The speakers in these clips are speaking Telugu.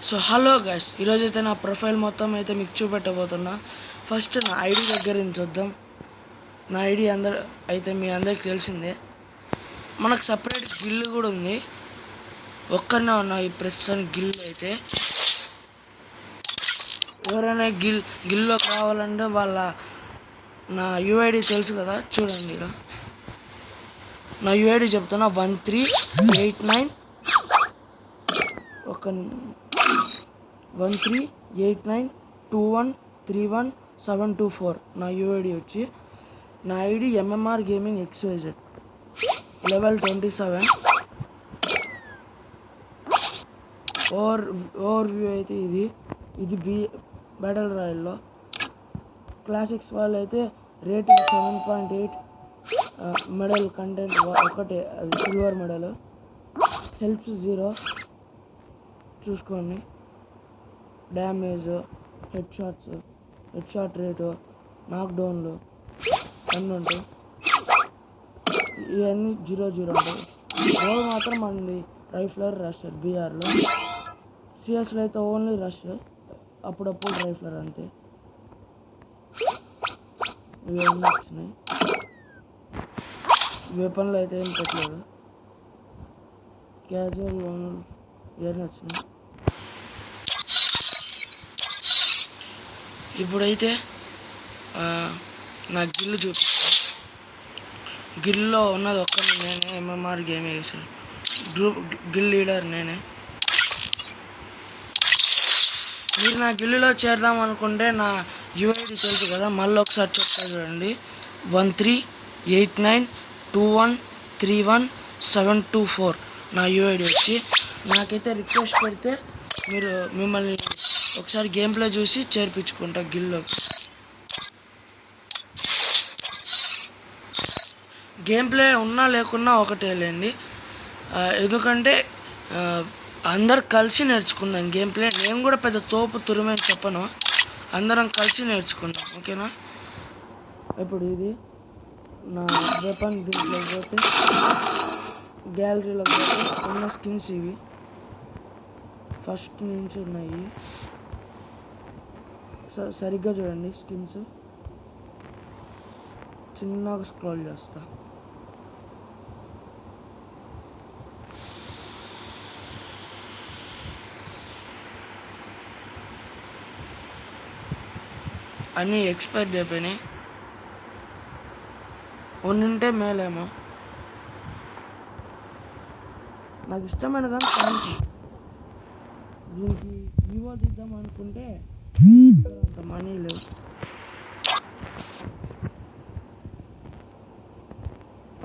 సో హలో గైస్, ఈరోజైతే నా ప్రొఫైల్ మొత్తం అయితే మీకు చూపెట్టబోతున్నా. ఫస్ట్ నా ఐడి దగ్గర నుంచి చూద్దాం. నా ఐడి మీ అందరికి తెలిసిందే. మనకు సపరేట్ గిల్లు కూడా ఉంది. ఒక్కరినే ఉన్నా ఈ ప్రస్తుతానికి గిల్లు అయితే. ఎవరైనా గిల్లోకి రావాలంటే నా యూఐడి తెలుసు కదా, చూడండి ఇలా నా యూఐడి చెప్తున్నా 1389 138921313724. నా యూఐడి వచ్చి నా ID MMR gaming XYZ level 27. Over view అయితే ఇది బ్యాటిల్ రాయల్లో. క్లాసిక్స్ వాళ్ళు అయితే రేటింగ్ 7.8, మెడల్ కంటెంట్ ఒకటే, అది సిల్వర్ మెడల్. హెల్ప్స్ 0 చూసుకోండి. డ్యామేజ్, హెడ్ షాట్ రేటు, నాక్డౌన్లు అన్నీ ఉంటాయి. ఇవన్నీ 0-0 ఉంటాయి. గోల్ మాత్రం మనది రైఫ్లర్ రషర్ బీఆర్లో. సిఎస్లో అయితే ఓన్లీ రష్, అప్పుడప్పుడు రైఫ్లర్ అంతే. ఇవన్నీ వచ్చినాయి. వెపన్లు అయితే ఏం పెట్టలేదు. క్యాజువల్ ఇవన్నీ వచ్చినాయి. ఇప్పుడైతే నా గిల్లు చూపిస్తాను. గిల్లో ఉన్నది ఒక్కరిని నేనే, ఎంఎంఆర్ గేమ్ వేసాను. గిల్ లీడర్ నేనే. మీరు నా గిల్లులో చేరదాం అనుకుంటే నా యూఐడి తెలుసు కదా, మళ్ళీ ఒకసారి చెప్తా చూడండి. 138921313724 నా యూఐడి వచ్చి. నాకైతే రిక్వెస్ట్ పెడితే మిమ్మల్ని ఒకసారి గేమ్ ప్లే చూసి చేర్పించుకుంటా గిల్లోకి. గేమ్ ప్లే ఉన్నా లేకున్నా ఒకటే లేండి, ఎందుకంటే అందరు కలిసి నేర్చుకుందాం గేమ్ ప్లే. నేను కూడా పెద్ద తోపు తురుమని చెప్పను, అందరం కలిసి నేర్చుకుందాం, ఓకేనా? ఇప్పుడు ఇది నా వెపన్. దీంట్లో పోతే గ్యాలరీలో పోతే ఉన్న స్కిన్స్ ఇవి ఫస్ట్ నుంచి ఉన్నాయి. సరిగ్గా చూడండి స్కిన్స్. చిన్నగా స్క్రోల్ చేస్తా. అన్నీ ఎక్స్పైర్ అయిపోయినాయి. ఉంటే మేలేమో. నాకు ఇష్టమైన కానీ ఫ్యాన్సీ. దీనికి ఈవో తీద్దాం అనుకుంటే అంత మనీ లేవు.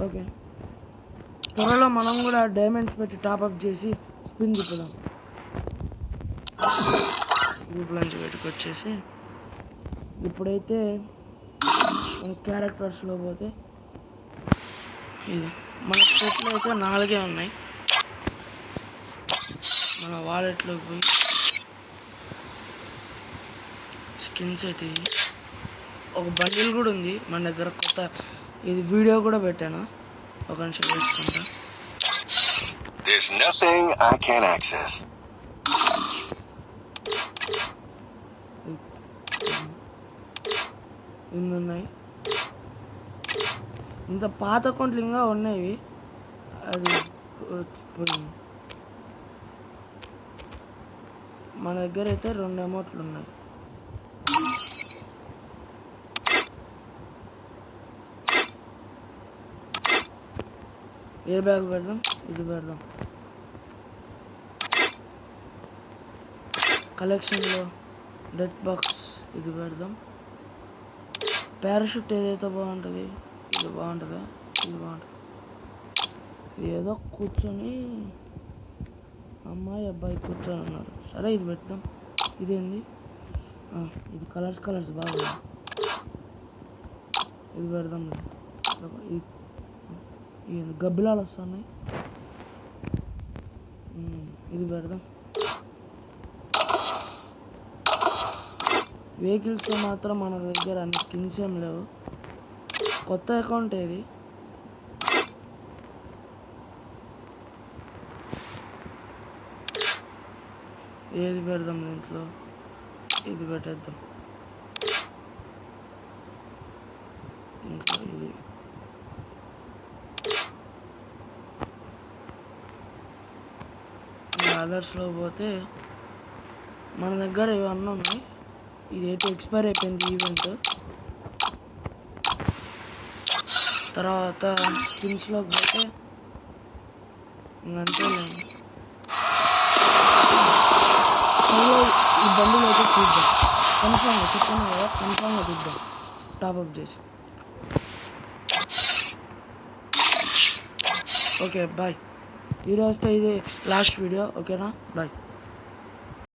ఓకే, త్వరలో మనం కూడా డైమండ్స్ పెట్టి టాప్అప్ చేసి స్పిన్ తిప్పుదాం. గ్రూప్ లంచ్ పెట్టుకొచ్చేసి ఇప్పుడైతే మన క్యారెక్టర్స్లో పోతే ఇది మన సెట్లో అయితే 4 ఉన్నాయి. మన వాలెట్లోకి పోయి స్కిన్స్ అయితే ఒక బండిల్ కూడా ఉంది మన దగ్గర కొత్త. ఇది వీడియో కూడా పెట్టాను, ఒక నిమిషం వేసుకుంటా. There's nothing I can't access. ఇన్ని ఉన్నాయి. ఇంత పాత అకౌంట్లు ఇంకా ఉన్నాయి. అది మన దగ్గర అయితే 2 అమౌంట్లు ఉన్నాయి. ఏ బ్యాగ్ పెడదాం? ఇది పెడదాం. కలెక్షన్లో డెత్ బాక్స్ ఇది పెడదాం. పారాషూట్ ఏదైతే బాగుంటుంది, ఇది బాగుంటుందా? ఇది బాగుంటుంది. ఏదో కూర్చొని అమ్మాయి అబ్బాయి కూర్చొని ఉన్నారు. సరే ఇది పెడతాం. ఇదేంది? ఇది కలర్స్ బాగా. ఇది పెడదాం. ఇది గబ్బిలాలు వస్తున్నాయి. ఇది పెడదాం. వెహికల్స్ మాత్రం మన దగ్గర అన్ని స్కిన్స్ ఏం లేవు. కొత్త అకౌంట్ ఏది? ఏది పెడదాం దీంట్లో? ఇది పెట్టేద్దాం. దీంట్లో ఇది అదర్స్లో పోతే మన దగ్గర ఇవన్నీ ఉన్నాయి. ఇదైతే ఎక్స్పైర్ అయిపోయింది ఈవెంట్. తర్వాత స్కిన్స్లోకి పోతే ఇంకంతేలేండి. ఈ బండిలో అయితే చూద్దాం. కన్ఫామ్గా చెప్పాను కదా, కన్ఫామ్గా చూద్దాం టాప్అప్ చేసి. Okay bye. ఈరోజుతో ఇది లాస్ట్ వీడియో. ఓకేనా? బాయ్.